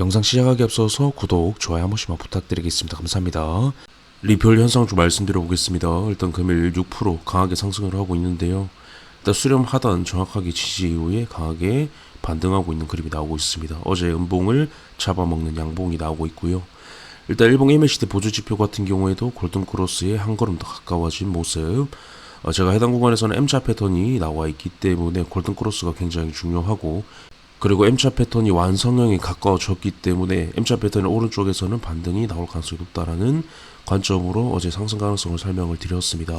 영상 시작하기 앞서서 구독, 좋아요 한 번씩만 부탁드리겠습니다. 감사합니다. 리플 현상 좀 말씀드려 보겠습니다. 일단 금일 6% 강하게 상승을 하고 있는데요. 일단 수렴 하단 정확하게 지지 이후에 강하게 반등하고 있는 그림이 나오고 있습니다. 어제 음봉을 잡아먹는 양봉이 나오고 있고요. 일단 일봉 MACD 보조지표 같은 경우에도 골든크로스에 한 걸음 더 가까워진 모습. 제가 해당 구간에서는 M자 패턴이 나와 있기 때문에 골든크로스가 굉장히 중요하고, 그리고 M자 패턴이 완성형에 가까워졌기 때문에 M자 패턴의 오른쪽에서는 반등이 나올 가능성이 높다라는 관점으로 어제 상승 가능성을 설명을 드렸습니다.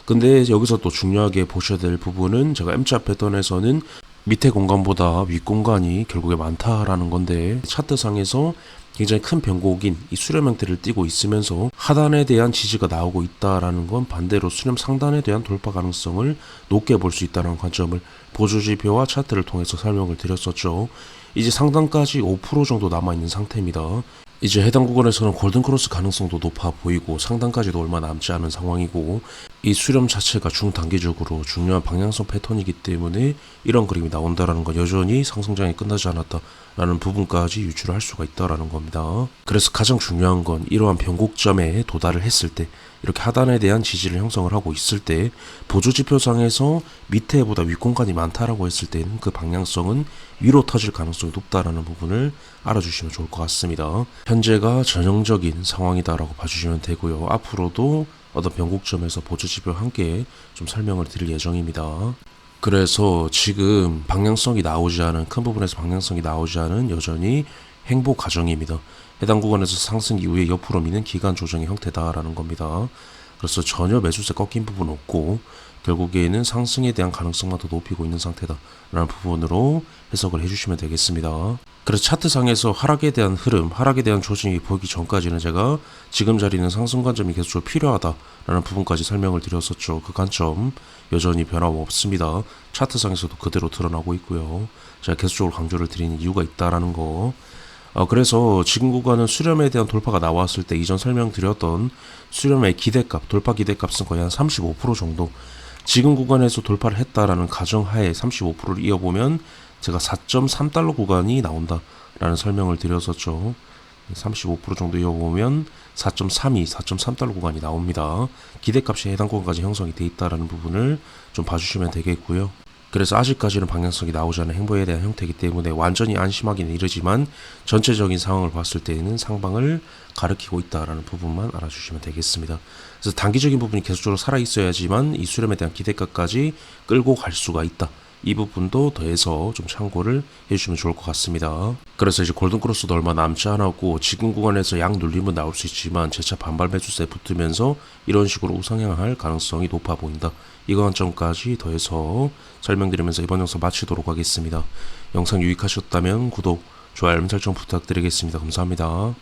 근데 여기서 또 중요하게 보셔야 될 부분은, 제가 M자 패턴에서는 밑에 공간보다 윗 공간이 결국에 많다라는 건데, 차트상에서 굉장히 큰 변곡인 이 수렴 형태를 띠고 있으면서 하단에 대한 지지가 나오고 있다라는 건 반대로 수렴 상단에 대한 돌파 가능성을 높게 볼 수 있다는 관점을 보조지표와 차트를 통해서 설명을 드렸었죠. 이제 상단까지 5% 정도 남아있는 상태입니다. 이제 해당 구간에서는 골든크로스 가능성도 높아 보이고 상단까지도 얼마 남지 않은 상황이고, 이 수렴 자체가 중단기적으로 중요한 방향성 패턴이기 때문에 이런 그림이 나온다라는 건 여전히 상승장이 끝나지 않았다라는 부분까지 유추를 할 수가 있다라는 겁니다. 그래서 가장 중요한 건 이러한 변곡점에 도달을 했을 때, 이렇게 하단에 대한 지지를 형성을 하고 있을 때 보조지표상에서 밑에보다 윗공간이 많다라고 했을 때는 그 방향성은 위로 터질 가능성이 높다라는 부분을 알아주시면 좋을 것 같습니다. 현재가 전형적인 상황이다라고 봐주시면 되고요. 앞으로도 어떤 변곡점에서 보조지표와 함께 좀 설명을 드릴 예정입니다. 그래서 지금 방향성이 나오지 않은, 큰 부분에서 방향성이 나오지 않은 여전히 행보 과정입니다. 해당 구간에서 상승 이후에 옆으로 미는 기간 조정의 형태다라는 겁니다. 그래서 전혀 매수세 꺾인 부분 없고 결국에는 상승에 대한 가능성만 더 높이고 있는 상태다라는 부분으로 해석을 해주시면 되겠습니다. 그래서 차트상에서 하락에 대한 흐름, 하락에 대한 조짐이 보이기 전까지는 제가 지금 자리는 상승 관점이 계속 필요하다라는 부분까지 설명을 드렸었죠. 그 관점 여전히 변함없습니다. 차트상에서도 그대로 드러나고 있고요. 제가 계속적으로 강조를 드리는 이유가 있다라는 거. 그래서 지금 구간은 수렴에 대한 돌파가 나왔을 때 이전 설명드렸던 수렴의 기대값, 돌파 기대값은 거의 한 35% 정도, 지금 구간에서 돌파를 했다라는 가정하에 35%를 이어보면 제가 4.3달러 구간이 나온다라는 설명을 드렸었죠. 35% 정도 이어보면 4.32, 4.3달러 구간이 나옵니다. 기대값이 해당 구간까지 형성이 돼 있다라는 부분을 좀 봐주시면 되겠고요. 그래서 아직까지는 방향성이 나오지 않은 행보에 대한 형태이기 때문에 완전히 안심하기는 이르지만 전체적인 상황을 봤을 때에는 상방을 가리키고 있다라는 부분만 알아주시면 되겠습니다. 그래서 단기적인 부분이 계속적으로 살아있어야지만 이 수렴에 대한 기대가까지 끌고 갈 수가 있다. 이 부분도 더해서 좀 참고를 해주시면 좋을 것 같습니다. 그래서 이제 골든크로스도 얼마 남지 않았고 지금 구간에서 양 눌림은 나올 수 있지만 재차 반발 매수세 붙으면서 이런 식으로 우상향할 가능성이 높아 보인다. 이 관점까지 더해서 설명드리면서 이번 영상 마치도록 하겠습니다. 영상 유익하셨다면 구독, 좋아요, 알림 설정 부탁드리겠습니다. 감사합니다.